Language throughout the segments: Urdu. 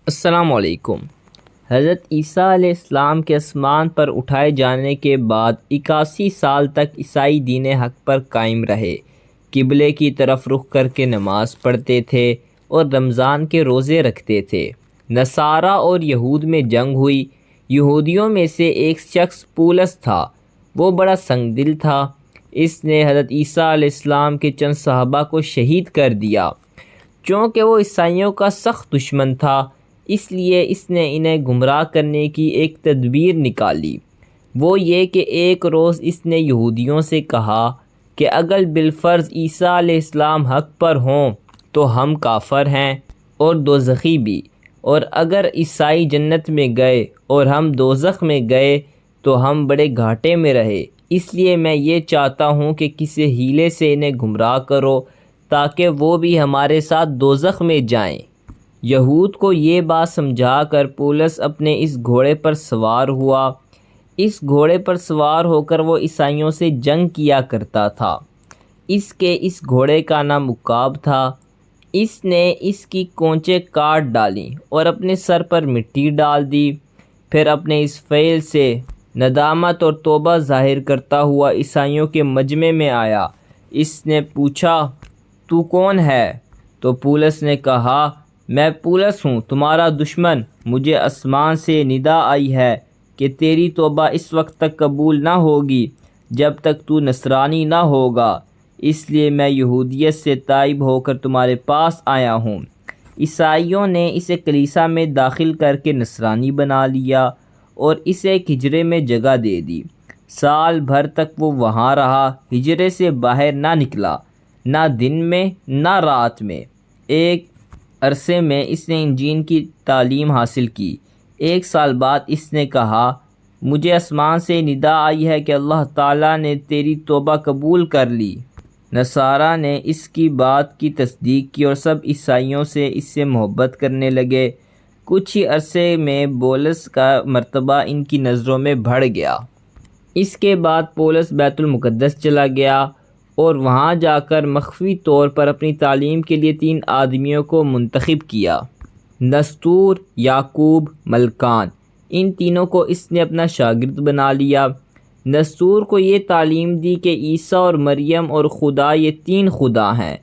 السلام علیکم۔ حضرت عیسیٰ علیہ السلام کے آسمان پر اٹھائے جانے کے بعد 81 سال تک عیسائی دین حق پر قائم رہے، قبلے کی طرف رخ کر کے نماز پڑھتے تھے اور رمضان کے روزے رکھتے تھے۔ نصارہ اور یہود میں جنگ ہوئی۔ یہودیوں میں سے ایک شخص پولس تھا، وہ بڑا سنگ دل تھا۔ اس نے حضرت عیسیٰ علیہ السلام کے چند صحابہ کو شہید کر دیا۔ چونکہ وہ عیسائیوں کا سخت دشمن تھا، اس لیے اس نے انہیں گمراہ کرنے کی ایک تدبیر نکالی۔ وہ یہ کہ ایک روز اس نے یہودیوں سے کہا کہ اگر بالفرض عیسیٰ علیہ السلام حق پر ہوں تو ہم کافر ہیں اور دوزخی بھی، اور اگر عیسائی جنت میں گئے اور ہم دوزخ میں گئے تو ہم بڑے گھاٹے میں رہے۔ اس لیے میں یہ چاہتا ہوں کہ کسی ہیلے سے انہیں گمراہ کرو تاکہ وہ بھی ہمارے ساتھ دوزخ میں جائیں۔ یہود کو یہ بات سمجھا کر پولس اپنے اس گھوڑے پر سوار ہوا۔ اس گھوڑے پر سوار ہو کر وہ عیسائیوں سے جنگ کیا کرتا تھا۔ اس گھوڑے کا نام عقاب تھا۔ اس نے اس کی کونچیں کاٹ ڈالیں اور اپنے سر پر مٹی ڈال دی۔ پھر اپنے اس فعل سے ندامت اور توبہ ظاہر کرتا ہوا عیسائیوں کے مجمع میں آیا۔ اس نے پوچھا، تو کون ہے؟ تو پولس نے کہا، میں پولس ہوں، تمہارا دشمن۔ مجھے آسمان سے ندا آئی ہے کہ تیری توبہ اس وقت تک قبول نہ ہوگی جب تک تو نصرانی نہ ہوگا، اس لیے میں یہودیت سے تائب ہو کر تمہارے پاس آیا ہوں۔ عیسائیوں نے اسے کلیسا میں داخل کر کے نصرانی بنا لیا اور اسے ایک حجرے میں جگہ دے دی۔ سال بھر تک وہ وہاں رہا، حجرے سے باہر نہ نکلا، نہ دن میں نہ رات میں۔ ایک عرصے میں اس نے انجیل کی تعلیم حاصل کی۔ 1 سال بعد اس نے کہا، مجھے آسمان سے ندا آئی ہے کہ اللہ تعالیٰ نے تیری توبہ قبول کر لی۔ نصارہ نے اس کی بات کی تصدیق کی اور سب عیسائیوں سے اس سے محبت کرنے لگے۔ کچھ ہی عرصے میں پولس کا مرتبہ ان کی نظروں میں بڑھ گیا۔ اس کے بعد پولس بیت المقدس چلا گیا اور وہاں جا کر مخفی طور پر اپنی تعلیم کے لیے 3 آدمیوں کو منتخب کیا، نستور، یعقوب، ملکان۔ ان تینوں کو اس نے اپنا شاگرد بنا لیا۔ نستور کو یہ تعلیم دی کہ عیسیٰ اور مریم اور خدا یہ 3 خدا ہیں۔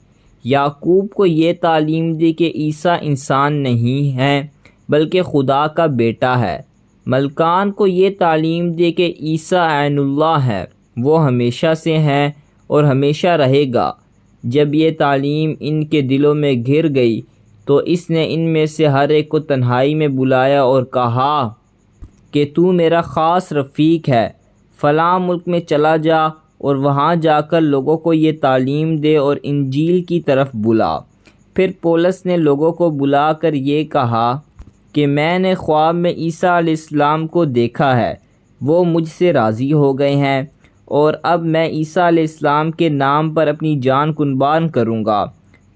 یعقوب کو یہ تعلیم دی کہ عیسیٰ انسان نہیں ہے بلکہ خدا کا بیٹا ہے۔ ملکان کو یہ تعلیم دی کہ عیسیٰ عین اللہ ہے، وہ ہمیشہ سے ہیں اور ہمیشہ رہے گا۔ جب یہ تعلیم ان کے دلوں میں گھر گئی تو اس نے ان میں سے ہر ایک کو تنہائی میں بلایا اور کہا کہ تو میرا خاص رفیق ہے، فلاں ملک میں چلا جا اور وہاں جا کر لوگوں کو یہ تعلیم دے اور انجیل کی طرف بلا۔ پھر پولس نے لوگوں کو بلا کر یہ کہا کہ میں نے خواب میں عیسیٰ علیہ السلام کو دیکھا ہے، وہ مجھ سے راضی ہو گئے ہیں اور اب میں عیسیٰ علیہ السلام کے نام پر اپنی جان قربان کروں گا۔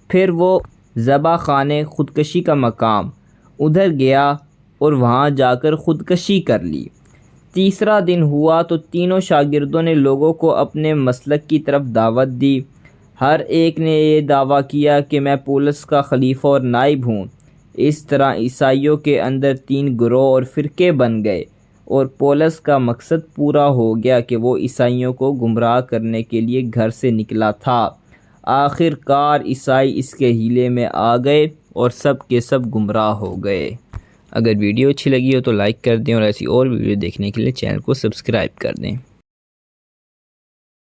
پھر وہ ذبح خانے خودکشی کا مقام ادھر گیا اور وہاں جا کر خودکشی کر لی۔ تیسرا دن ہوا تو تینوں شاگردوں نے لوگوں کو اپنے مسلک کی طرف دعوت دی۔ ہر ایک نے یہ دعویٰ کیا کہ میں پولس کا خلیفہ اور نائب ہوں۔ اس طرح عیسائیوں کے اندر 3 گروہ اور فرقے بن گئے اور پولس کا مقصد پورا ہو گیا کہ وہ عیسائیوں کو گمراہ کرنے کے لیے گھر سے نکلا تھا۔ آخر کار عیسائی اس کے ہیلے میں آ گئے اور سب کے سب گمراہ ہو گئے۔ اگر ویڈیو اچھی لگی ہو تو لائک کر دیں اور ایسی اور ویڈیو دیکھنے کے لیے چینل کو سبسکرائب کر دیں۔